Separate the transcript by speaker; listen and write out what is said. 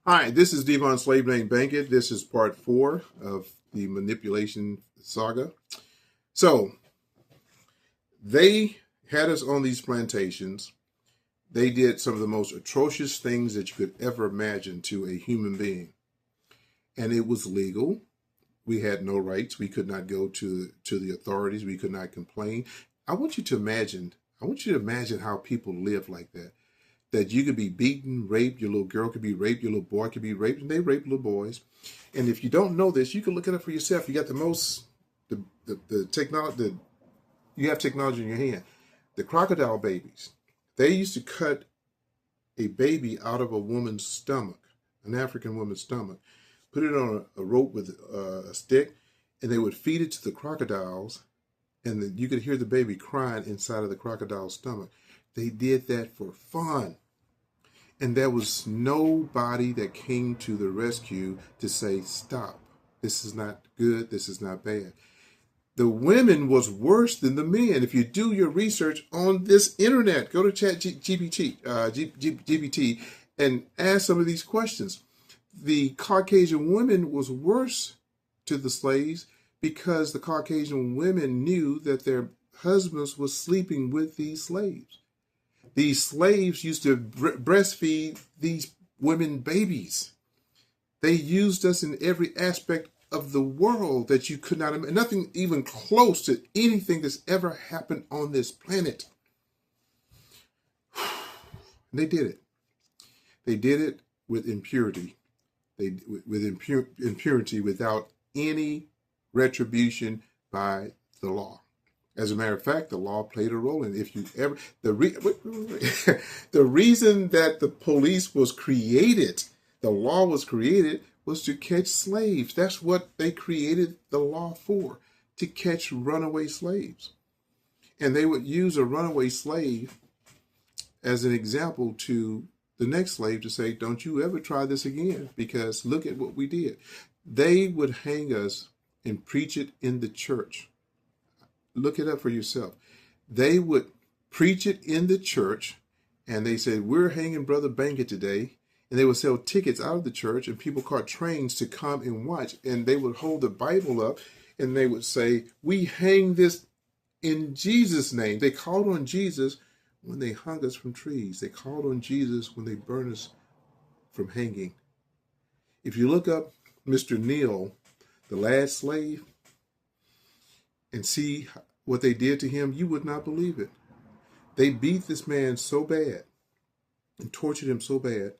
Speaker 1: Hi, this is Devon Slave Name Bankett. This is part 4 of the manipulation saga. So, they had us on these plantations. They did some of the most atrocious things that you could ever imagine to a human being. And it was legal. We had no rights. We could not go to the authorities. We could not complain. I want you to imagine, I want you to imagine how people live like that. That you could be beaten, raped, your little girl could be raped, your little boy could be raped, and they rape little boys. And if you don't know this, you can look it up for yourself. You got the technology, you have technology in your hand. The crocodile babies, they used to cut a baby out of a woman's stomach, an African woman's stomach, put it on a rope with a stick, and they would feed it to the crocodiles, and you could hear the baby crying inside of the crocodile's stomach. They did that for fun. And there was nobody that came to the rescue to say, stop. This is not good. This is not bad. The women was worse than the men. If you do your research on this internet, go to GPT, and ask some of these questions. The Caucasian women was worse to the slaves because the Caucasian women knew that their husbands was sleeping with these slaves. These slaves used to breastfeed these women babies. They used us in every aspect of the world that you could not imagine. Nothing even close to anything that's ever happened on this planet. And they did it. They did it with impurity. With impurity without any retribution by the law. As a matter of fact, the law played a role in it. If you ever the reason that the police was created, the law was created, was to catch slaves. That's what they created the law for, to catch runaway slaves. And they would use a runaway slave as an example to the next slave to say, don't you ever try this again, because look at what we did. They would hang us and preach it in the church. Look it up for yourself. They would preach it in the church, and they said, we're hanging Brother Bankett today. And they would sell tickets out of the church, and people caught trains to come and watch. And they would hold the Bible up, and they would say, we hang this in Jesus' name. They called on Jesus when they hung us from trees. They called on Jesus when they burned us from hanging. If you look up Mr. Neal, the last slave, and see what they did to him, you would not believe it. They beat this man so bad and tortured him so bad